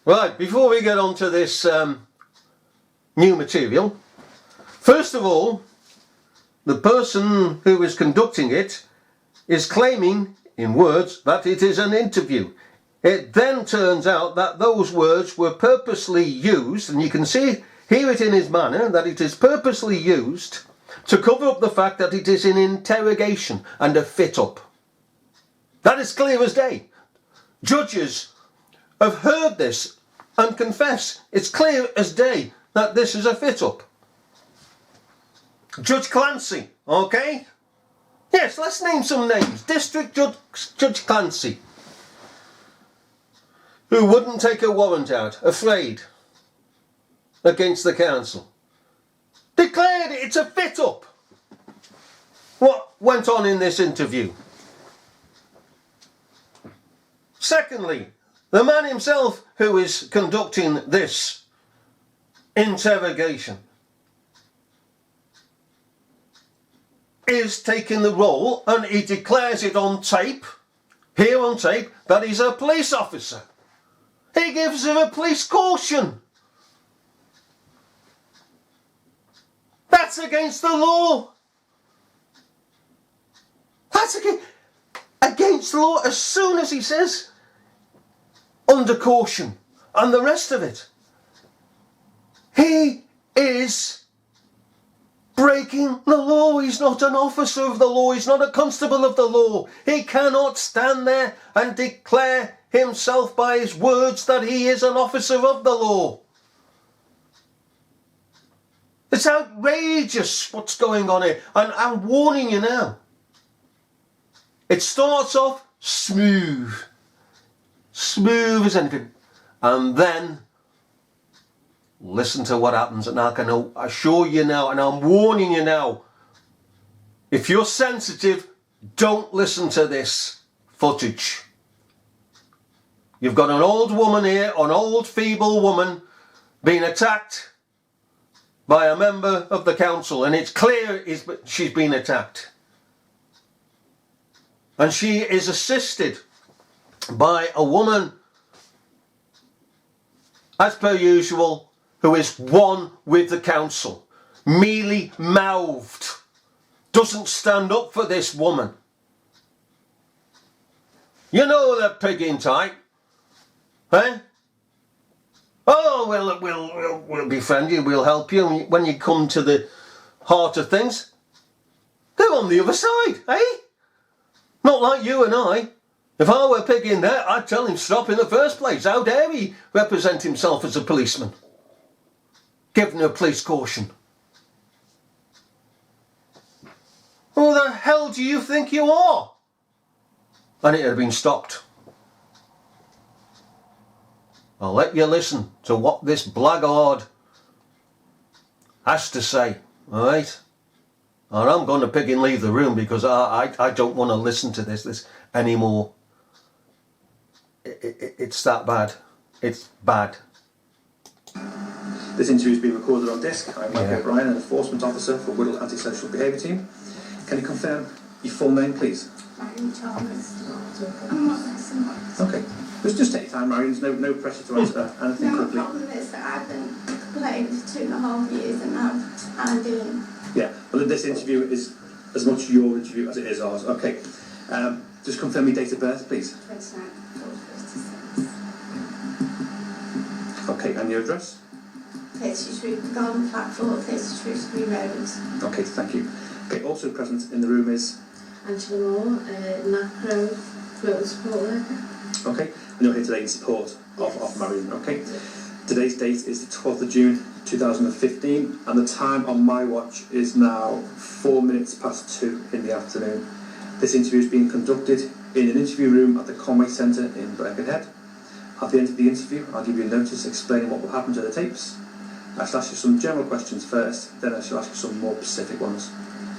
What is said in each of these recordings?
Right, before we get on to this new material, first of all, the person who is conducting it is claiming, in words, that it is an interview. It then turns out that those words were purposely used, and you can hear it in his manner, that it is purposely used to cover up the fact that it is an interrogation and a fit-up. That is clear as day. Judges have heard this and confess. It's clear as day that this is a fit-up. Judge Clancy, okay? Yes, let's name some names. District Judge Clancy, who wouldn't take a warrant out, afraid, against the council, declared it's a fit-up. What went on in this interview? Secondly, the man himself who is conducting this interrogation is taking the role, and he declares it on tape, here on tape, that he's a police officer. He gives her a police caution. That's against the law. That's against the law as soon as he says under caution and the rest of it. He is breaking the law. He's not an officer of the law. He's not a constable of the law. He cannot stand there and declare himself by his words that he is an officer of the law. It's outrageous what's going on here, and I'm warning you now. It starts off smooth as anything, and then listen to what happens. And I can assure you now, and I'm warning you now, if you're sensitive, don't listen to this footage. You've got an old woman here, an old feeble woman, being attacked by a member of the council, and it's clear she's been attacked. And she is assisted by a woman, as per usual, who is one with the council, mealy-mouthed, doesn't stand up for this woman. You know that pigging type, eh? Oh, we'll befriend you, we'll help you when you come to the heart of things. They're on the other side, eh? Not like you and I. If I were pigging there, I'd tell him stop in the first place. How dare he represent himself as a policeman? Giving a police caution. Who the hell do you think you are? And it had been stopped. I'll let you listen to what this blackguard has to say, alright? And I'm going to pig and leave the room because I don't want to listen to this anymore. It's that bad. It's bad. This interview is being recorded on disc. I'm Mike O'Brien, an enforcement officer for Wirral Antisocial Behaviour Team. Can you confirm your full name, please? Okay. Just take your time, Marion. There's no pressure to answer anything quickly. The problem is that I've been complaining for 2.5 years and now I'm doing... Yeah, well, this interview is as much your interview as it is ours. Okay. Just confirm your date of birth, please. 29/4/56. Okay, and your address? 33 Garden Platform, 33 Road. Okay, thank you. Okay, also present in the room is? Angela Moore, NAPRO, Global Support Worker. Okay, and you're here today in support of Marion. Okay. Today's date is the 12th of June 2015, and the time on my watch is now 4 minutes past 2 in the afternoon. This interview is being conducted in an interview room at the Conway Centre in Birkenhead. At the end of the interview, I'll give you a notice explaining what will happen to the tapes. I shall ask you some general questions first, then I shall ask you some more specific ones.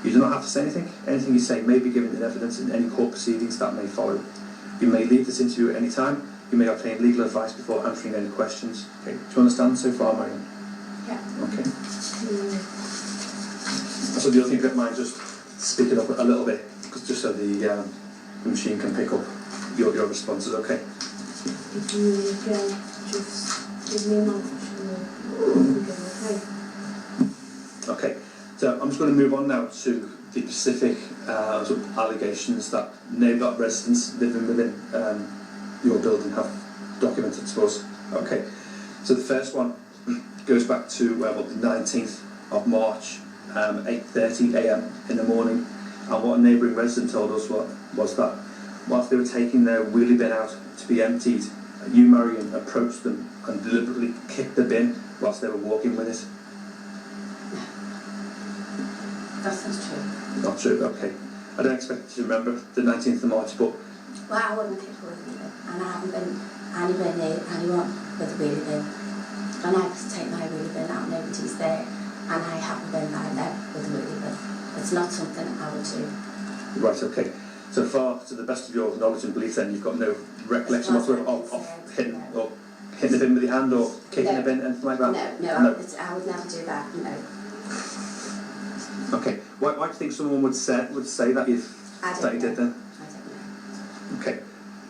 You do not have to say anything. Anything you say may be given in evidence in any court proceedings that may follow. You may leave this interview at any time. You may obtain legal advice before answering any questions. Okay, do you understand so far, Marion? Yeah. Okay. So do you think that might just speak it up a little bit, just so the machine can pick up your responses, okay? just give me a moment and okay. Okay, so I'm just going to move on now to the specific sort of allegations that residents living within your building have documented to us. Okay, so the first one goes back to the 19th of March, 8:30 a.m. in the morning, and what a neighbouring resident told us was that whilst they were taking their wheelie bin out to be emptied, you, Marion, approached them and deliberately kicked the bin whilst they were walking with it. That's not true. Not true, okay. I don't expect you to remember the 19th of March, but... Well, I wouldn't kick with a wheelie bin, and I haven't been anywhere near anyone with a wheelie bin. And I just take my wheelie bin out, nobody's there, and I haven't been by them with a wheelie bin. It's not something I would do. Right, okay. So far, to the best of your knowledge and belief then, you've got no recollection whatsoever of hitting the bin with your hand or kicking the bin, anything like that? No, I would never do that, no. Okay. Why do you think someone would say that you did then? I don't know. Okay.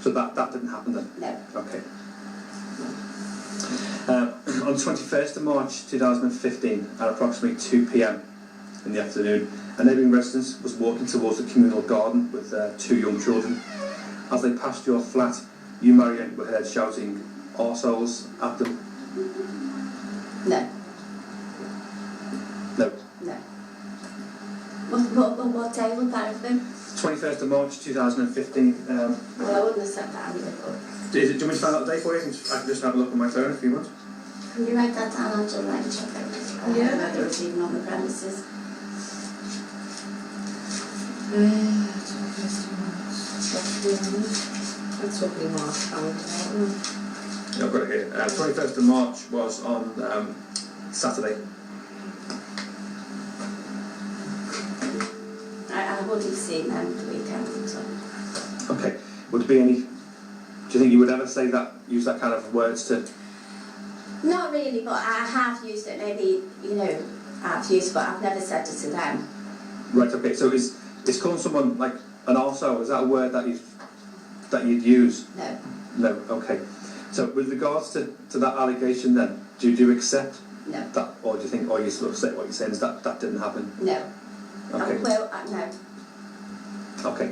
So that didn't happen then? No. Okay. On the 21st of March 2015 at approximately 2 p.m. in the afternoon, a neighbouring resident was walking towards the communal garden with 2 young children. As they passed your flat, you, Marion, were heard shouting arseholes at them. No. No. No. What day would that have been? 21st of March 2015. Well, I wouldn't have said that anyway, but... Do you want me to find out the day for you? I can just have a look on my phone if you want. Can you write that down? I'll just write check out. Yeah. Whether it's even on the premises. That's what we marked. I've got it here. 21st of March was on Saturday. I would have seen them the weekend, so... Okay. Would there be any... Do you think you would ever say that, use that kind of words to... Not really, but I have used it, maybe, I've used it, but I've never said it to them. Right, okay. So is calling someone like an arsehole, is that a word that you'd use? No. No, okay. So with regards to that allegation then, do you accept No. that, or do you think, or you sort of say what you're saying is that didn't happen? No. Okay. No. Okay.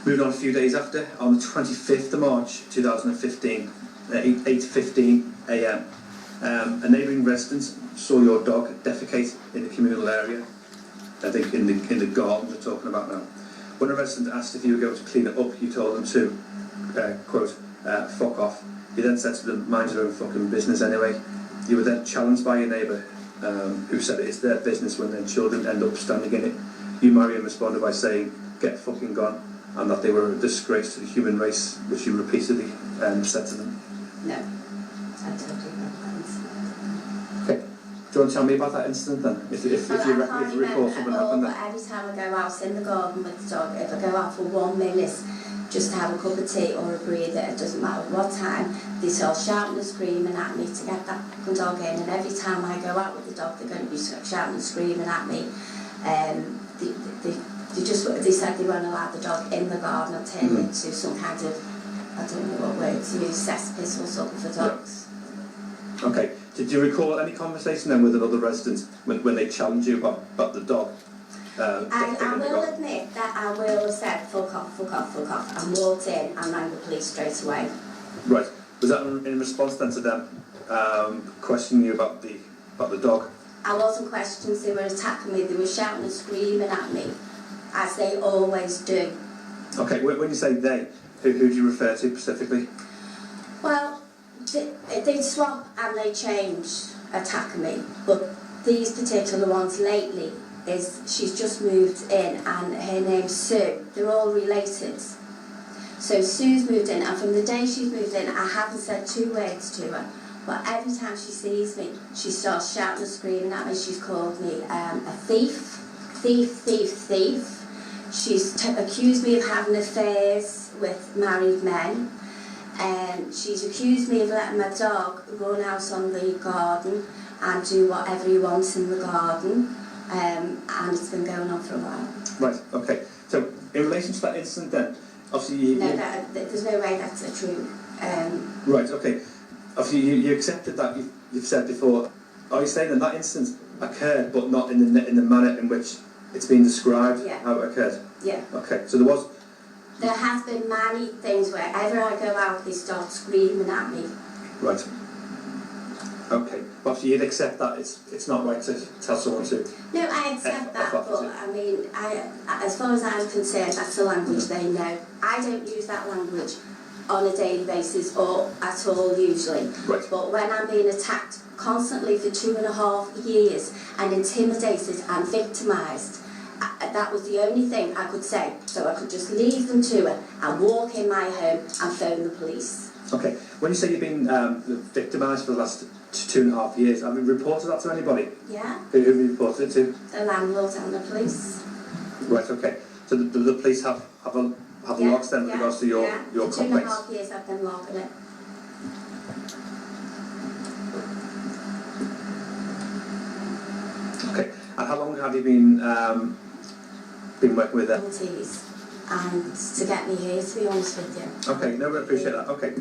Moving on a few days after, on the 25th of March 2015, at 8:15 a.m, a neighbouring resident saw your dog defecate in the communal area. I think in the garden we're talking about now. When a resident asked if you were going to clean it up, you told them to, quote, fuck off. You then said to them, mind your own fucking business anyway. You were then challenged by your neighbour, who said it's their business when their children end up standing in it. You, Marion, responded by saying, get fucking gone, and that they were a disgrace to the human race, which you repeatedly said to them. No. I totally know. Okay. Do you want to tell me about that incident then? If you recall something happened then? But every time I go out in the garden with the dog, if I go out for 1 minute just to have a cup of tea or a breather, it doesn't matter what time, they start shouting and screaming at me to get that fucking dog in, and every time I go out with the dog they're going to be shouting and screaming at me. They said they weren't allowed the dog in the garden or turn it into some kind of, I don't know what word to use, cesspit or something for dogs. Yeah. Okay. Did you recall any conversation then with another resident when they challenged you about the dog? I will admit that I will have said fuck off, and walked in and rang the police straight away. Right. Was that in response then to them questioning you about the dog? I wasn't questioning, they were attacking me, they were shouting and screaming at me, as they always do. Okay, when you say they, who do you refer to specifically? Well, they swap and they change attacking me, but these particular ones lately, she's just moved in and her name's Sue, they're all related. So Sue's moved in, and from the day she's moved in I haven't said 2 words to her, but every time she sees me she starts shouting and screaming at me. She's called me a thief. She's accused me of having affairs with married men. She's accused me of letting my dog run out on the garden and do whatever he wants in the garden, and it's been going on for a while. Right, okay. So, in relation to that incident then, obviously No, there's no way that's a true... right, Right, okay. Obviously, you accepted that you've said before. Are you saying that instance occurred, but not in the manner in which it's been described? Yeah. How it occurred? Yeah. Okay, so there was. There has been many things wherever I go out, they start screaming at me. Right. Okay. But obviously, you'd accept that it's not right to tell someone to. No, I accept that, but I mean, as far as I'm concerned, that's the language they know. I don't use that language on a daily basis or at all usually. Right. But when I'm being attacked constantly for 2.5 years and intimidated and victimised, that was the only thing I could say. So I could just leave them to it and walk in my home and phone the police. Okay. When you say you've been victimised for the last 2.5 years, have you reported that to anybody? Yeah. Who have you reported it to? The landlord and the police. Right. Okay. So the police have logs then with regards to your For complaints. 2.5 years I've been logging it. Okay. And how long have you been working with them? Penalties. And to get me here, to be honest with you. Okay, no, we appreciate that. Okay,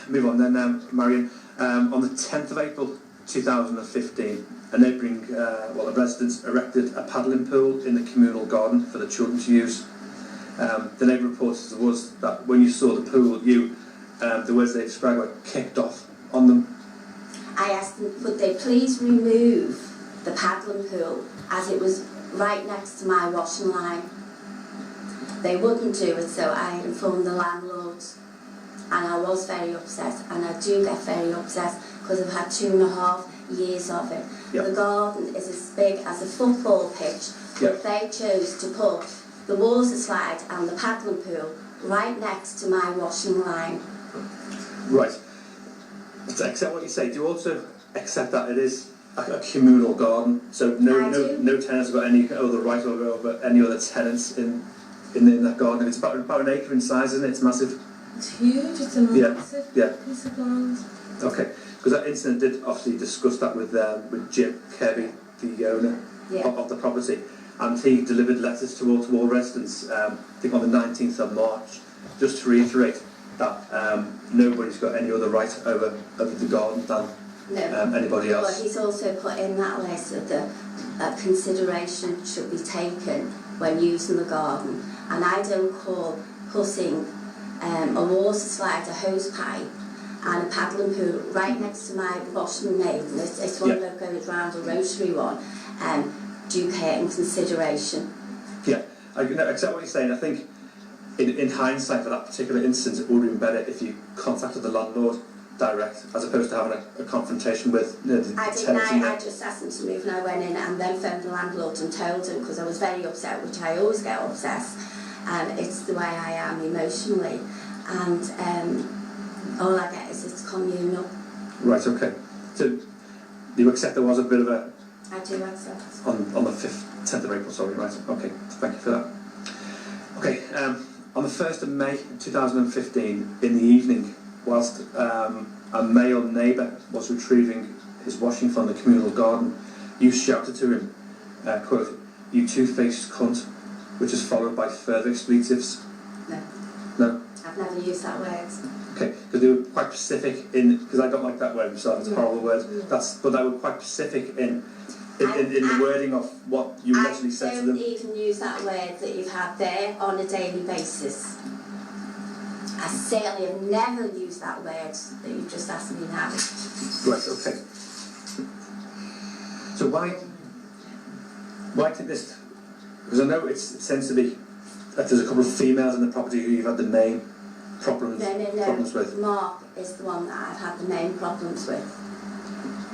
move on then, Marion. On the 10th of April 2015, a neighbouring, a resident erected a paddling pool in the communal garden for the children to use. The neighbour reported to us that when you saw the pool, the words they described were kicked off on them. I asked them, would they please remove the paddling pool as it was right next to my washing line. They wouldn't do it, so I informed the landlord, and I was very upset, and I do get very upset because I've had 2.5 years of it. Yep. The garden is as big as a football pitch, but Yep. they chose to put the water slide and the paddling pool right next to my washing line. Right. To accept what you say, do you also accept that it is a communal garden? So no tenants have got any other right over any other tenants in that garden. It's about an acre in size, isn't it? It's massive. It's huge. It's a massive piece of land. Okay, because that incident did obviously discuss that with Jim Kirby, the owner of the property, and he delivered letters to all residents. I think on the 19th of March, just to reiterate that nobody's got any other right over the garden than anybody else. Well, he's also put in that letter that consideration should be taken when using the garden, and I don't call putting a water slide, a hose pipe and a paddling pool right next to my washing maiden, it's one that goes round a rotary one, due care and consideration. Yeah, I accept what you're saying. I think in hindsight for that particular instance it would have been better if you contacted the landlord direct as opposed to having a confrontation with the tenants. I just asked him to move and I went in and then phoned the landlord and told him, because I was very upset, which I always get upset, it's the way I am emotionally, and all I get is it's communal. Right, okay. So you accept there was a bit of a... I do accept. On the 10th of April, sorry, right, okay, thank you for that. Okay, on the 1st of May 2015, in the evening, whilst a male neighbour was retrieving his washing from the communal garden, you shouted to him, quote, "You two-faced cunt," which is followed by further expletives. No. No? I've never used that word. Okay, because they were quite specific in, because I don't like that word, so it's a horrible word, but they were quite specific in the wording of what you literally said to them. I don't even use that word that you've had there on a daily basis. I certainly have never used that word that you've just asked me now. Right, okay. So why did this, because I know it seems to be that there's a couple of females in the property who you've had the main problems with. Mark is the one that I've had the main problems with.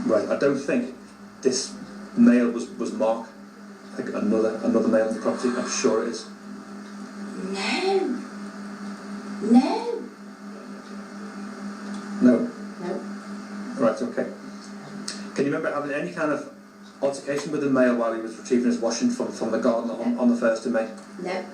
Right, I don't think this male was Mark. I think another male in the property, I'm sure it is. No. Right, okay. Can you remember having any kind of altercation with the male while he was retrieving his washing from the garden on the 1st of May? No.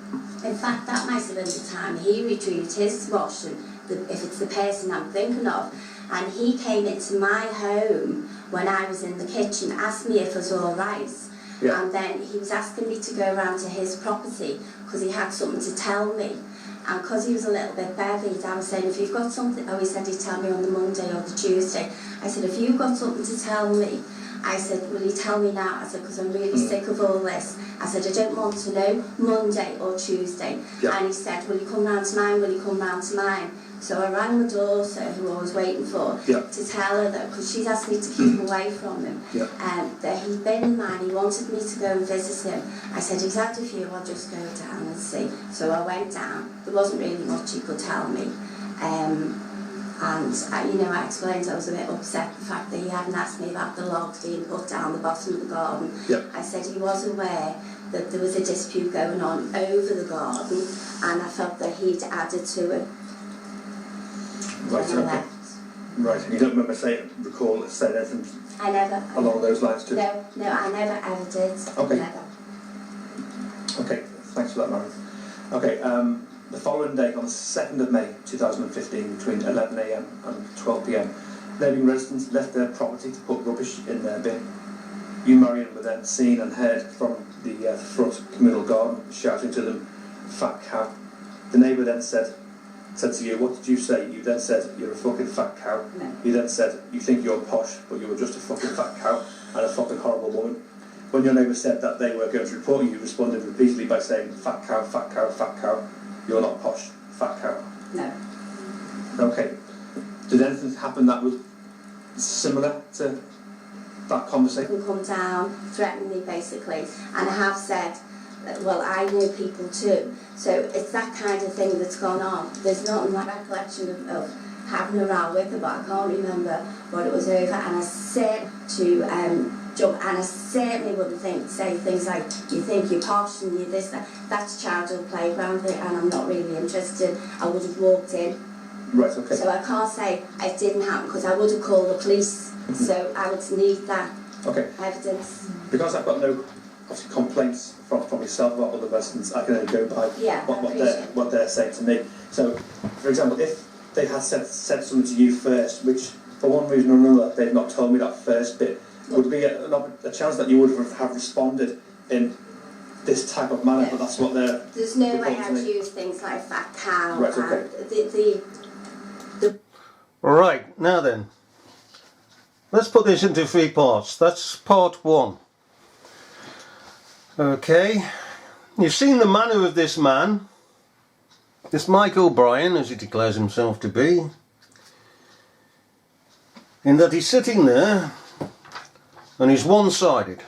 In fact, that might have been the time he retrieved his washing, if it's the person I'm thinking of, and he came into my home when I was in the kitchen, asked me if it was all right, and then he was asking me to go around to his property because he had something to tell me, And because he was a little bit bevied, I was saying, if you've got something, he said he'd tell me on the Monday or the Tuesday. I said, if you've got something to tell me, I said, will you tell me now? I said, because I'm really sick of all this. I said, I don't want to know Monday or Tuesday. Yeah. And he said, will you come round to mine? Will you come round to mine? So I rang my daughter, who I was waiting for, to tell her that, because she's asked me to keep away from him, that he'd been in mine, he wanted me to go and visit him. I said, he's had a few, I'll just go down and see. So I went down. There wasn't really much he could tell me. I explained I was a bit upset the fact that he hadn't asked me about the logs being put down the bottom of the garden. I said he was aware that there was a dispute going on over the garden, and I felt that he'd added to it. Right, okay. Right, and you don't remember saying anything I never. along those lines too? No, I never ever did. Okay. Never. Okay, thanks for that, Marion. Okay, the following day, on the 2nd of May 2015, between 11 a.m. and 12 p.m, neighbouring residents left their property to put rubbish in their bin. You, Marion, were then seen and heard from the front communal garden shouting to them, "Fat cow." The neighbour then said to you, what did you say? You then said, "You're a fucking fat cow." No. You then said, "You think you're posh, but you were just a fucking fat cow and a fucking horrible woman." When your neighbour said that they were going to report you, you responded repeatedly by saying, "Fat cow, fat cow, fat cow. You're not posh, fat cow." No. Okay. Did anything happen that was similar to that conversation? Can come down, threaten me basically, and I have said, well, I know people too, so it's that kind of thing that's gone on. There's not my recollection of having a row with her, but I can't remember what it was over, and I said to jump, and I certainly wouldn't say things like, "You think you're posh and you this, that." That's childhood playground thing, and I'm not really interested. I would have walked in. Right, okay. So I can't say it didn't happen, because I would have called the police, so I would need that evidence. Because I've got no obviously complaints from yourself about other residents, I can only go by what they're saying to me. So, for example, if they had said something to you first, which for one reason or another they've not told me that first bit, would be a chance that you would have responded in this type of manner, but that's what they're... There's no way I'd use things like fat cow. Right, okay. Right, now then, let's put this into 3 parts. That's part 1. Okay, you've seen the manner of this man, this Mike O'Brien, as he declares himself to be, in that he's sitting there and he's one-sided.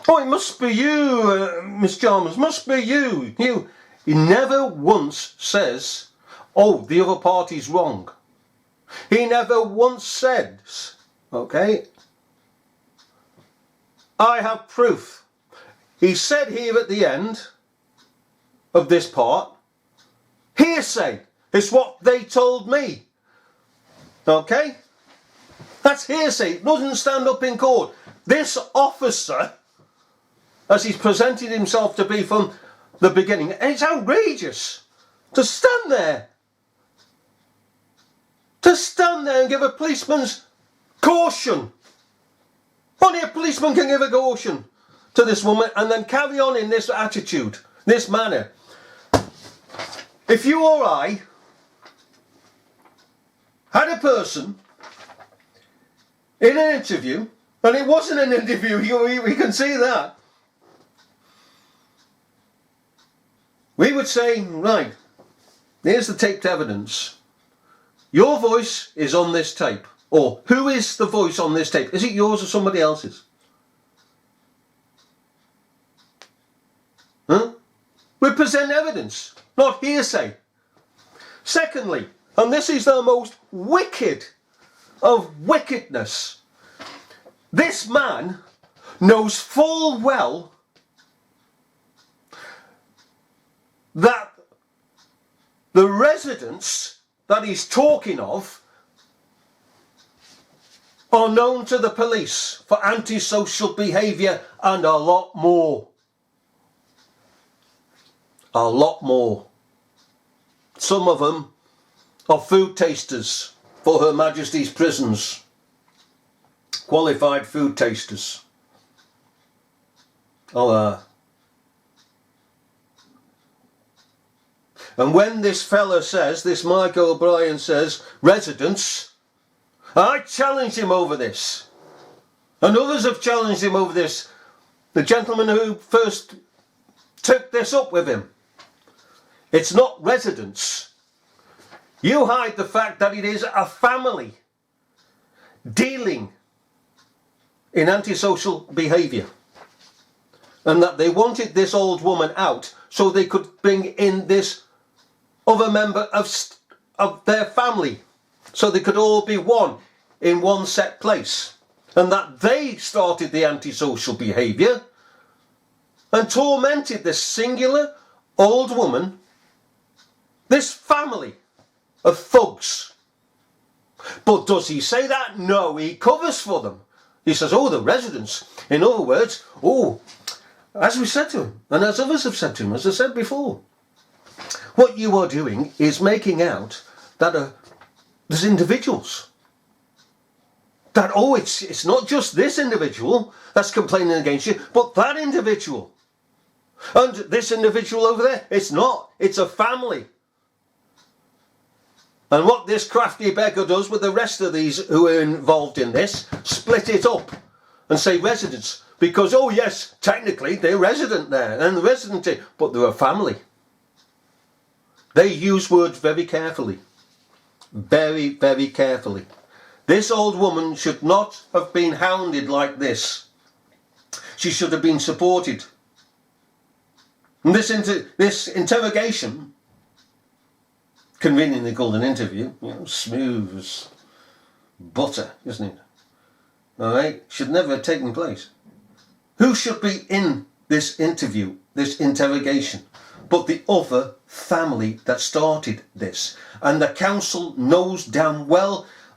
"Oh, it must be you, Miss Chalmers, must be you. He never once says, "Oh, the other party's wrong." He never once says, okay, "I have proof." He said here at the end of this part, "Hearsay. It's what they told me." Okay? That's hearsay. It doesn't stand up in court. This officer, as he's presented himself to be from the beginning, and it's outrageous to stand there. To stand there and give a policeman's caution. Only a policeman can give a caution to this woman and then carry on in this attitude, this manner. If you or I had a person in an interview, and it wasn't an interview, we can see that, we would say, right, here's the taped evidence. Your voice is on this tape. Or, who is the voice on this tape? Is it yours or somebody else's? Huh? We present evidence, not hearsay. Secondly, and this is the most wicked of wickedness, this man knows full well that the residents that he's talking of are known to the police for antisocial behaviour and a lot more. A lot more. Some of them are food tasters for Her Majesty's prisons. Qualified food tasters. And when this fella says, this Michael O'Brien says, residents, I challenged him over this. And others have challenged him over this. The gentleman who first took this up with him. It's not residents. You hide the fact that it is a family dealing in antisocial behaviour. And that they wanted this old woman out so they could bring in this other member of their family. So they could all be one in one set place. And that they started the antisocial behaviour and tormented this singular old woman, this family of thugs. But does he say that? No, he covers for them. He says, oh, the residents. In other words, oh, as we said to him, and as others have said to him, as I said before, what you are doing is making out that there's individuals. That, oh, it's not just this individual that's complaining against you, but that individual. And this individual over there, it's not. It's a family. And what this crafty beggar does with the rest of these who are involved in this, split it up and say residents. Because, oh yes, technically they're resident there, and the resident, but they're a family. They use words very carefully. Very, very carefully. This old woman should not have been hounded like this. She should have been supported. And this interrogation, conveniently called an interview, smooth as butter, isn't it? All right, should never have taken place. Who should be in this interview, this interrogation, but the other family that started this? And the council knows damn well